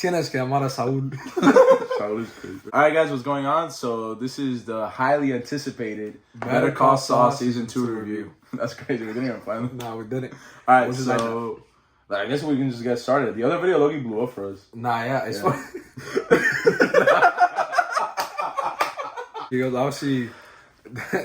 Tienes que amar a Saul. Saul is crazy. Alright guys, what's going on? So this is the highly anticipated Better Call Saul Season 2 review. That's crazy, we didn't even find it. No, we didn't. Alright, so I guess we can just get started. The other video Loki blew up for us. Nah, yeah, it's funny. Because obviously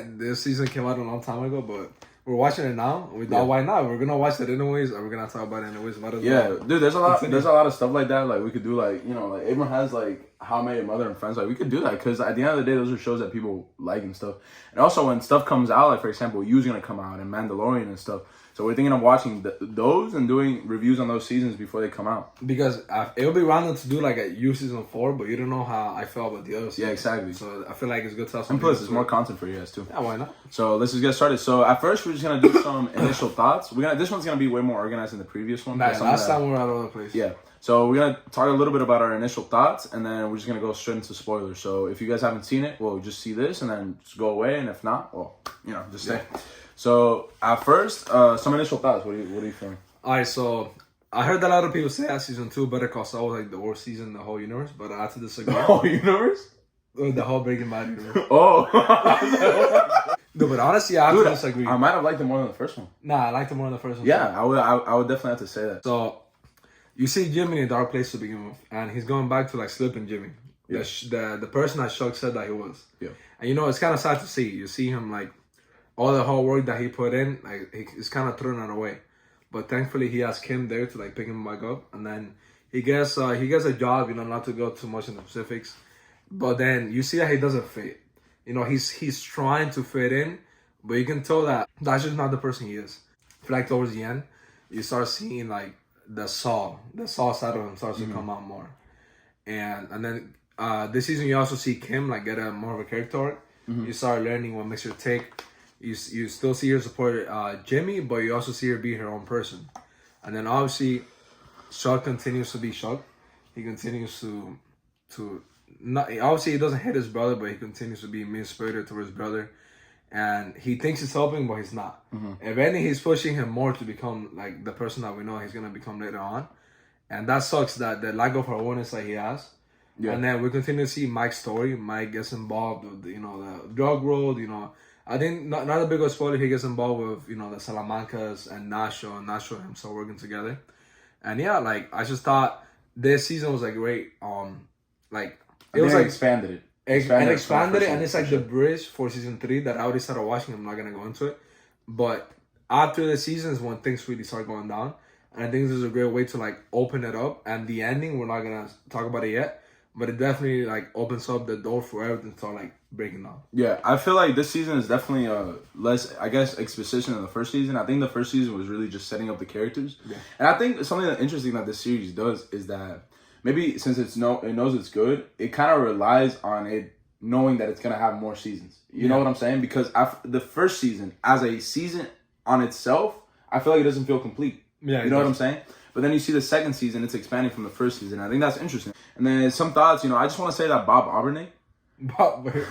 this season came out a long time ago, but we're watching it now. We thought, why not? We're gonna watch it anyways, and we're gonna talk about it anyways. Dude, there's a lot of stuff like that. Like we could do, like, you know, like Abram has like How I Met Your Mother and Friends. Like we could do that because at the end of the day, those are shows that people like and stuff. And also when stuff comes out, like for example, You's gonna come out and Mandalorian and stuff. So we're thinking of watching those and doing reviews on those seasons before they come out. Because it'll be random to do like a You season 4, but you don't know how I felt about the other season. Yeah, exactly. So I feel like it's good to have and plus, there's more content for you guys too. Yeah, why not? So let's just get started. So at first, we're just gonna do some initial thoughts. This one's gonna be way more organized than the previous one. Nah, last time we were all over the place. Yeah. So we're gonna talk a little bit about our initial thoughts, and then we're just gonna go straight into spoilers. So if you guys haven't seen it, well, just see this and then just go away. And if not, well, you know, just stay. Yeah. So at first, some initial thoughts. What are you feeling? All right, so I heard a lot of people say that season 2 Better Call Saul was like the worst season in the whole universe, but I have to disagree. The whole universe? The whole Breaking Bad universe. Oh. No, but honestly, I have to disagree. I might have liked it more than the first one. Nah, I liked it more than the first one. Yeah, I would definitely have to say that. So you see Jimmy in a dark place to begin with, and he's going back to like slipping Jimmy. Yeah. The person that Chuck said that he was. Yeah. And you know, it's kind of sad to see. You see him like all the hard work that he put in, like he's kind of throwing it away. But thankfully, he has Kim there to like pick him back up, and then he gets a job. You know, not to go too much into specifics, but then you see that he doesn't fit. You know, he's trying to fit in, but you can tell that that's just not the person he is. I feel like towards the end, you start seeing like the Saul side of him starts to come out more, and then this season you also see Kim like get a more of a character arc. You start learning what makes her tick. You still see her support Jimmy, but you also see her be her own person. And then obviously, Chuck continues to be Chuck. He continues to not obviously he doesn't hit his brother, but he continues to be mean-spirited towards his brother. And he thinks he's helping, but he's not. If anything, he's pushing him more to become like the person that we know he's gonna become later on. And that sucks, that the lack of awareness that he has. Yeah. And then we continue to see Mike's story. Mike gets involved with the drug world, I think not a big of a spoiler. He gets involved with the Salamancas and Nacho and himself working together, and yeah, like I just thought this season was like great. Like it was like expanded it, and it's like the bridge for season 3 that I already started watching. I'm not gonna go into it, but after the seasons when things really start going down, and I think this is a great way to like open it up. And the ending, we're not gonna talk about it yet. But it definitely like opens up the door for everything to start like breaking down. Yeah, I feel like this season is definitely less, I guess, exposition than the first season. I think the first season was really just setting up the characters. Yeah. And I think something that's interesting that this series does is that maybe since it knows it's good, it kind of relies on it knowing that it's gonna have more seasons. You know what I'm saying? Because the first season, as a season on itself, I feel like it doesn't feel complete. Yeah, you know what I'm saying? But then you see the second season, it's expanding from the first season. I think that's interesting. And then some thoughts, I just want to say that Bob Odenkirk.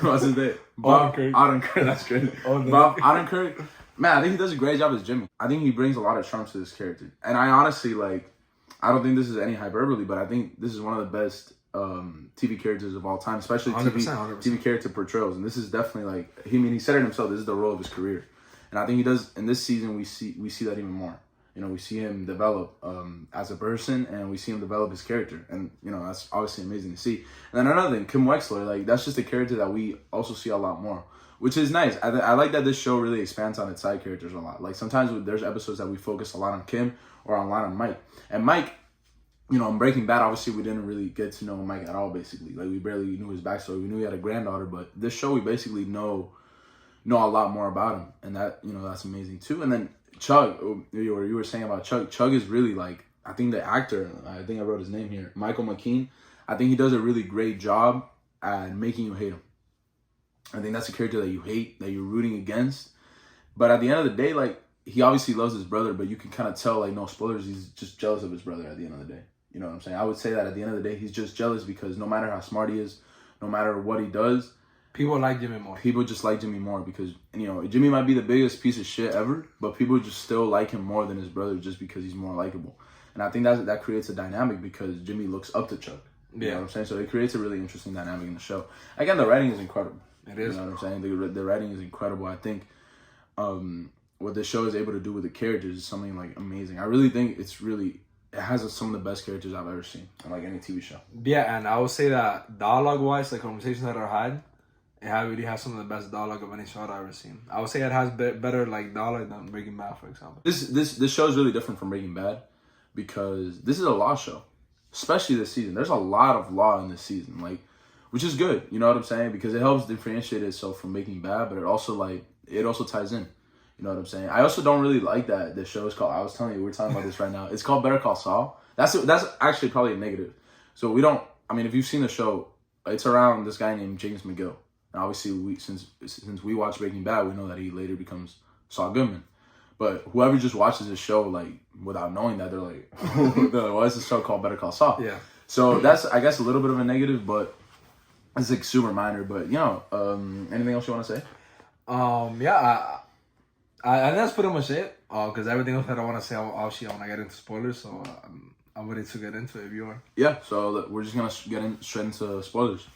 What's his name? Bob Odenkirk. That's crazy. Bob Odenkirk. Man, I think he does a great job as Jimmy. I think he brings a lot of charm to this character. And I honestly, I don't think this is any hyperbole, but I think this is one of the best TV characters of all time, especially 100%. TV character portrayals. And this is definitely he said it himself, this is the role of his career. And I think he does, in this season, we see that even more. We see him develop as a person, and we see him develop his character. And, that's obviously amazing to see. And then another thing, Kim Wexler, that's just a character that we also see a lot more, which is nice. I like that this show really expands on its side characters a lot. Sometimes there's episodes that we focus a lot on Kim or a lot on Mike. And Mike, in Breaking Bad, obviously we didn't really get to know Mike at all, basically. We barely knew his backstory. We knew he had a granddaughter, but this show we basically know a lot more about him. And that, that's amazing too. And then Chug, you were saying about Chug. Chug is really I think the actor, I think I wrote his name here, Michael McKean. I think he does a really great job at making you hate him. I think that's a character that you hate, that you're rooting against. But at the end of the day, he obviously loves his brother, but you can kind of tell, no spoilers, he's just jealous of his brother at the end of the day. You know what I'm saying? I would say that at the end of the day, he's just jealous because no matter how smart he is, no matter what he does, people like Jimmy more. People just like Jimmy more because, Jimmy might be the biggest piece of shit ever, but people just still like him more than his brother just because he's more likable. And I think that creates a dynamic because Jimmy looks up to Chuck. You know what I'm saying? So it creates a really interesting dynamic in the show. Again, the writing is incredible. It is. You know what I'm saying? The writing is incredible. I think what the show is able to do with the characters is something like amazing. I really think it has some of the best characters I've ever seen in like any TV show. Yeah, and I would say that dialogue-wise, like conversations that are had, it really has some of the best dialogue of any show I've ever seen. I would say it has better like dialogue than Breaking Bad, for example. This show is really different from Breaking Bad because this is a law show, especially this season. There's a lot of law in this season, like, which is good. You know what I'm saying? Because it helps differentiate itself from Breaking Bad, but it also ties in. You know what I'm saying? I also don't really like that the show is called. I was telling you, we're talking about this right now. It's called Better Call Saul. That's actually probably a negative. So we don't. I mean, if you've seen the show, it's around this guy named James McGill. And obviously, since we watch Breaking Bad, we know that he later becomes Saul Goodman. But whoever just watches this show like without knowing that, they're like, why is this show called Better Call Saul? Yeah. So that's, I guess, a little bit of a negative, but it's like super minor. But anything else you want to say? I think that's pretty much it. Because everything else that I want to say, obviously, I want to get into spoilers, so I'm ready to get into it if you are. Yeah, so we're just going to get straight into spoilers.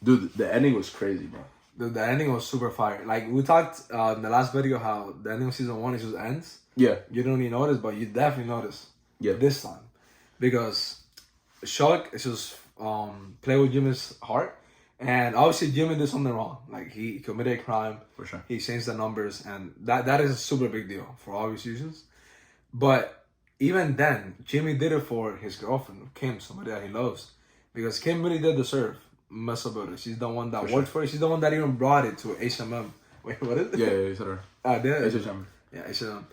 Dude, the ending was crazy, bro. The ending was super fire. Like, we talked in the last video how the ending of season 1 just ends. Yeah. You don't even notice, but you definitely notice. Yeah. This time. Because Chuck is just play with Jimmy's heart. And obviously Jimmy did something wrong. Like, he committed a crime. For sure. He changed the numbers. And that is a super big deal for obvious reasons. But even then, Jimmy did it for his girlfriend, Kim, somebody that he loves. Because Kim really did deserve mess about it. She's the one that worked for it. She's the one that even brought it to HMM. Wait, what is it? Yeah, you said her. HMM. Yeah, HMM.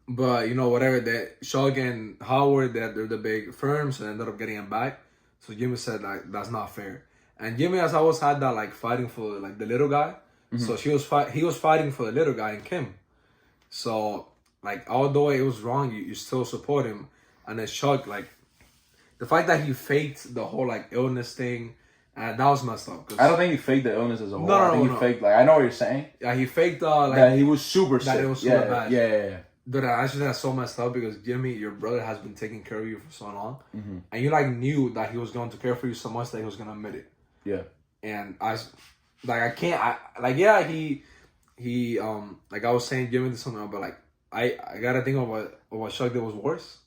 But you know, whatever, that Chuck and Howard, they're the big firms, and ended up getting him back. So Jimmy said, like, that's not fair. And Jimmy has always had that, like, fighting for, like, the little guy. Mm-hmm. So he was fighting for the little guy and Kim. So, like, although it was wrong, you still support him. And then Chuck, like, the fact that he faked the whole, like, illness thing, that was messed up. I don't think he faked the illness as a whole. No, I think he faked, like, I know what you're saying. Yeah, he faked, like... that he was super sick. That it was super bad. Yeah. Dude, I actually think that's so messed up because Jimmy, your brother, has been taking care of you for so long. Mm-hmm. And you, like, knew that he was going to care for you so much that he was going to admit it. Yeah. And he, like I was saying, Jimmy did something, but, like, I gotta think of what Chuck did was worse.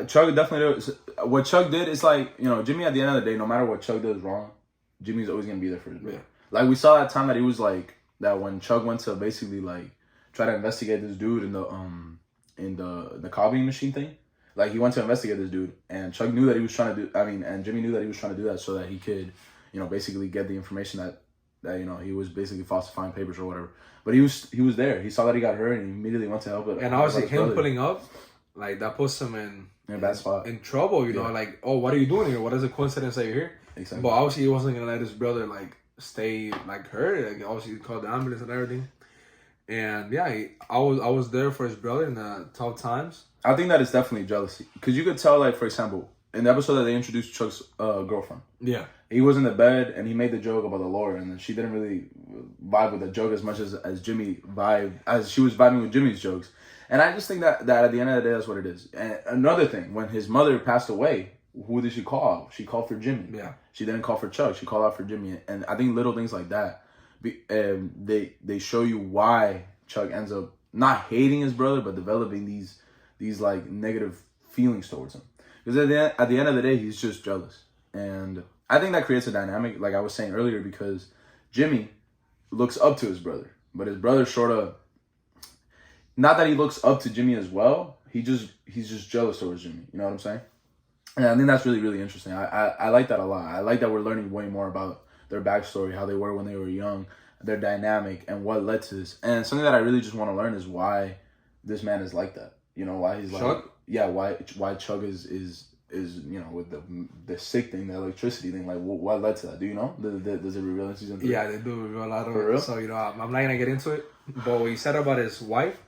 Chuck definitely did. What Chuck did is, like, you know, Jimmy, at the end of the day, no matter what Chuck does wrong, Jimmy's always going to be there for his brother. Yeah. Like, we saw that time that he was, like, that when Chuck went to basically, like, try to investigate this dude in the copying machine thing. Like, he went to investigate this dude, and Chuck knew that he was trying to do, and Jimmy knew that he was trying to do that so that he could, you know, basically get the information that you know, he was basically falsifying papers or whatever. But he was there. He saw that he got hurt, and he immediately went to help it. And obviously him pulling up, like, that puts him in a bad spot. In trouble, you know, like, oh, what are you doing here? What is the coincidence that you're here? Exactly. But obviously he wasn't going to let his brother, like, stay, like, hurt. Like, obviously he called the ambulance and everything. And yeah, I was there for his brother in the tough times. I think that is definitely jealousy. Because you could tell, like, for example, in the episode that they introduced Chuck's girlfriend. Yeah. He was in the bed and he made the joke about the lawyer, and then she didn't really vibe with the joke as much as Jimmy as she was vibing with Jimmy's jokes. And I just think that at the end of the day, that's what it is. And another thing, when his mother passed away, who did she call? She called for Jimmy. Yeah. She didn't call for Chuck. She called out for Jimmy. And I think little things like that, they show you why Chuck ends up not hating his brother, but developing these like negative feelings towards him. Because at the end of the day, he's just jealous. And I think that creates a dynamic, like I was saying earlier, because Jimmy looks up to his brother, but his brother sort of, not that he looks up to Jimmy as well, he's just jealous towards Jimmy. You know what I'm saying? And I think that's really, really interesting. I like that a lot. I like that we're learning way more about their backstory, how they were when they were young, their dynamic, and what led to this. And something that I really just want to learn is why this man is like that. You know, why he's like, Chuck? Yeah, why Chuck is you know, with the sick thing, the electricity thing, like what led to that? Do you know? Does it reveal in season 3? Yeah, they do reveal a lot of For it. real? So, you know, I'm not gonna get into it. But what he said about his wife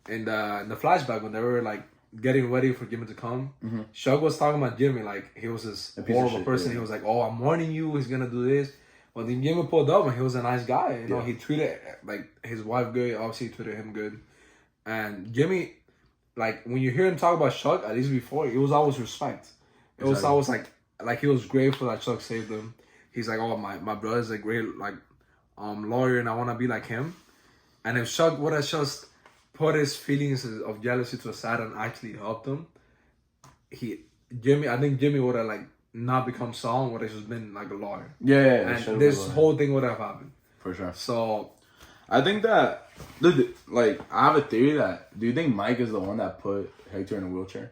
in the flashback when they were like getting ready for Jimmy to come, mm-hmm. Chuck was talking about Jimmy like he was this horrible person. Yeah. He was like, "Oh, I'm warning you, he's gonna do this." But then Jimmy pulled up and he was a nice guy. You know, he treated like his wife good. Obviously, he treated him good. And Jimmy, like when you hear him talk about Chuck, at least before, it was always respect. It was always like he was grateful that Chuck saved him. He's like, oh, my brother's a great lawyer, and I want to be like him. And if Chuck would have just put his feelings of jealousy to the side and actually helped him, I think Jimmy would have like not become Saul and would have just been like a lawyer. Yeah. And this whole thing would have happened. For sure. So I think that, like, I have a theory that, do you think Mike is the one that put Hector in a wheelchair?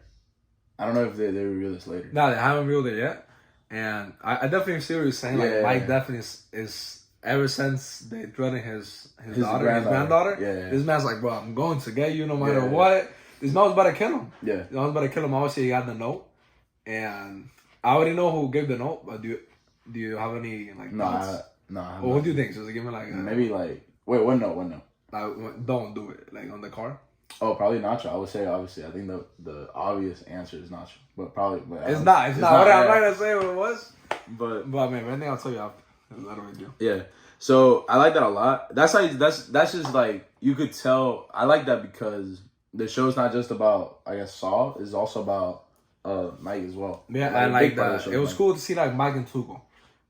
I don't know if they reveal this later. No, they haven't revealed it yet. And I definitely see what you're saying. Like, Mike definitely is ever since they threatened his granddaughter, this man's like, bro, I'm going to get you no matter what. This man was about to kill him. Yeah. This man was about to kill him. Obviously, he got the note. And I already know who gave the note, but do you have any, like, thoughts? No. Well, what do you think? So, give me, like... maybe, like... Wait, what note? Like, don't do it. Like, on the car? Oh, probably Nacho. I would say, obviously. I think the obvious answer is Nacho. But probably... But it's not. I'm not going to say what it was. But I mean, anything I'll tell you after. I don't really do. Yeah. So, I like that a lot. That's just, like... You could tell... I like that because the show's not just about, I guess, Saul. It's also about Mike as well. Yeah, and like that. It was cool to see, like, Mike and Tuco.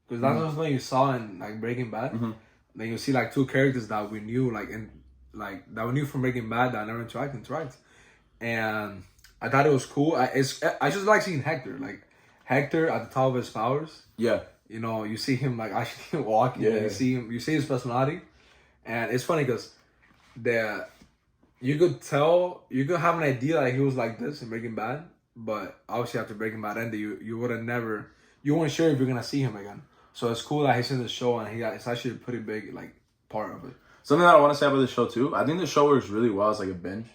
Because that's something you saw in, like, Breaking Bad. Then you see like two characters that we knew that we knew from Breaking Bad that never interact. And I thought it was cool. I just like seeing Hector. Like Hector at the top of his powers. Yeah. You know, you see him like actually walking. Yeah. You see his personality. And it's funny because you could have an idea that he was like this in Breaking Bad, but obviously after Breaking Bad ended, you weren't sure if you're gonna see him again. So it's cool that he's in the show and it's actually a pretty big like part of it. Something that I want to say about the show too, I think the show works really well as like a binge.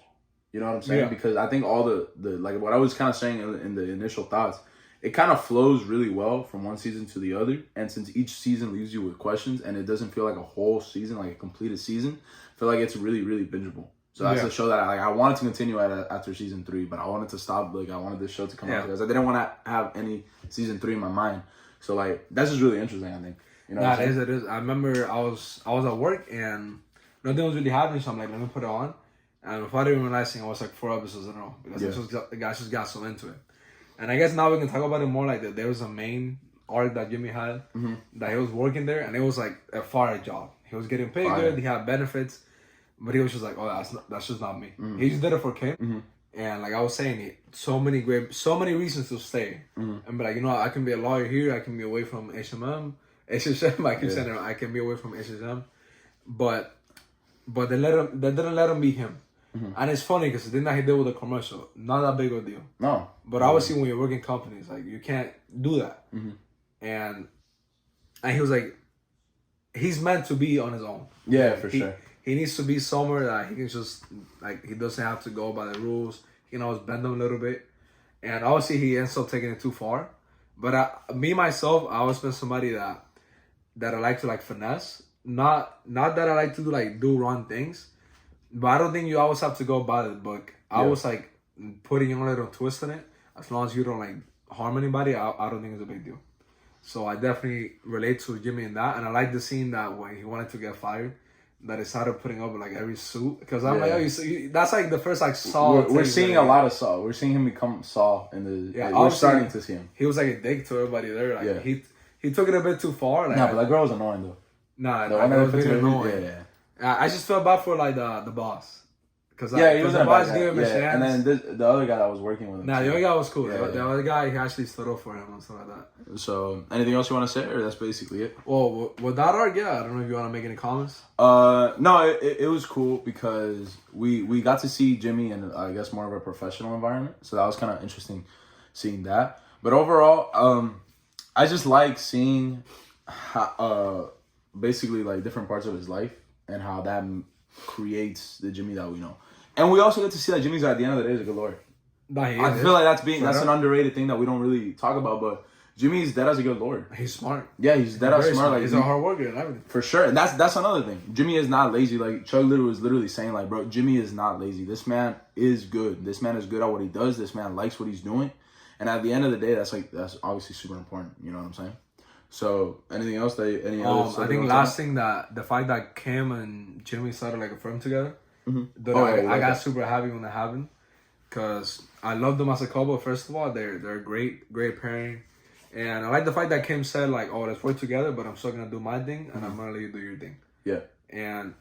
You know what I'm saying? Yeah. Because I think all the like what I was kind of saying in the initial thoughts, it kind of flows really well from one season to the other. And since each season leaves you with questions and it doesn't feel like a whole season, like a completed season, I feel like it's really, really bingeable. So that's a show that I wanted to continue after season 3, but I wanted to stop. Like I wanted this show to come out because I didn't want to have any season 3 in my mind. So like that's just really interesting. I think. You know. It is. I remember I was at work and nothing was really happening, so I'm like, let me put it on. And before I didn't realize, I was like 4 episodes in a row because the guys just got so into it. And I guess now we can talk about it more. Like there was a main arc that Jimmy had that he was working there, and it was like a fire job. He was getting paid good. He had benefits, but he was just like, oh, that's just not me. He just did it for Kim. And like I was saying, so many reasons to stay. And be like, you know, I can be a lawyer here. I can be away from HMM. I keep saying it. I can be away from HMM. But they didn't let him be him. And it's funny because the thing that he did with the commercial, not that big of a deal. No. But obviously when you're working companies, like you can't do that. And he was like, he's meant to be on his own. Yeah, for sure. He needs to be somewhere that he can just, like, he doesn't have to go by the rules. He can always bend them a little bit. And obviously, he ends up taking it too far. But myself, I always been somebody that I like to, like, finesse. Not that I like to, do wrong things. But I don't think you always have to go by the book. I was, like, putting your own little twist in it. As long as you don't, like, harm anybody, I don't think it's a big deal. So I definitely relate to Jimmy in that. And I like the scene that when he wanted to get fired, that he started putting up like every suit because I'm like, oh, that's like the first like Saul. We're seeing a lot of Saul. We're seeing him become Saul in the. Yeah, we're starting to see him. He was like a dick to everybody there. Like he took it a bit too far. Like, but that girl was annoying though. Nah, that was really annoying. Yeah. I just felt bad for like the boss. Cause he was the boss gave him a chance. And then the other guy that was working with him. The other guy was cool. The other guy, he actually stood up for him and stuff like that. So, anything else you want to say, or that's basically it? Well, with that arc, I don't know if you want to make any comments. No, it was cool because we got to see Jimmy in, I guess, more of a professional environment. So that was kind of interesting seeing that. But overall, I just like seeing how, basically like different parts of his life and how that creates the Jimmy that we know. And we also get to see that Jimmy's at the end of the day is a good lawyer. I feel like that's an underrated thing that we don't really talk about, but Jimmy's dead as a good lawyer. He's smart. Yeah, he's dead as smart. Like he's a hard worker and everything. For sure. And that's another thing. Jimmy is not lazy. Like Chuck Little was literally saying, like, bro, Jimmy is not lazy. This man is good. This man is good at what he does. This man likes what he's doing. And at the end of the day, that's obviously super important. You know what I'm saying? So anything else I think last thing that the fact that Kim and Jimmy started like a firm together. I got super happy when that happened. because I love them as a couple. First of all, they're a great pairing, and I like the fact that Kim said like, "Oh, let's work together, but I'm still gonna do my thing, and I'm gonna let you do your thing." Yeah. And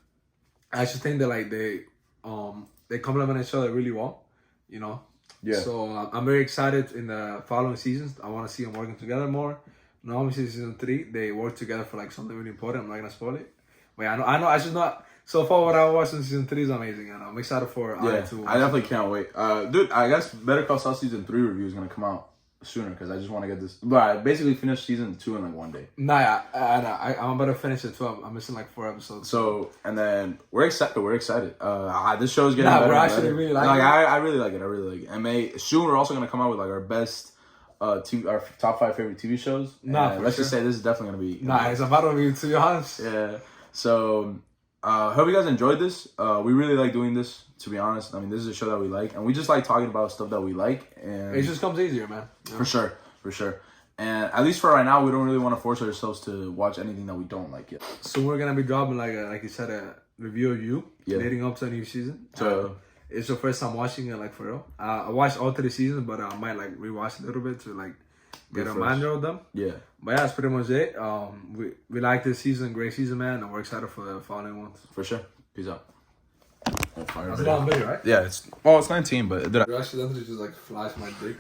I just think that like they complement each other really well, you know. Yeah. So I'm very excited in the following seasons. I want to see them working together more. Now, obviously, season 3 they work together for like something really important. I'm not gonna spoil it. But yeah, I know. I should not. So far, what I watched in season 3 is amazing, and I'm excited for Yeah, two. I definitely can't wait. Dude, I guess Better Call Saul season 3 review is gonna come out sooner because I just want to get this. But I basically finished season 2 in like one day. Nah, I'm about to finish it too. I'm missing like 4 episodes. So and then we're excited. This show is getting better. We're and actually better. really like like it. I really like it. I really like it. Soon we're also gonna come out with like our best, our top 5 favorite TV shows. Nah, let's just say this is definitely gonna be. Nah, it's about to be, to be honest. Yeah. So. Hope you guys enjoyed this. We really like doing this, to be honest. I mean, this is a show that we like, and we just like talking about stuff that we like. And It just comes easier, man. You know? For sure. And at least for right now, we don't really want to force ourselves to watch anything that we don't like yet. So we're gonna be dropping like you said, a review of you leading up to a new season. So it's your first time watching it, like for real. I watched all 3 seasons, but I might like rewatch a little bit to like get a reminder of them. Yeah. But yeah, that's pretty much it. We like this season, great season, man, and we're excited for the following ones. For sure. Peace out. That's a long video, right? Yeah, it's 19, but You accidentally just like flash my dick.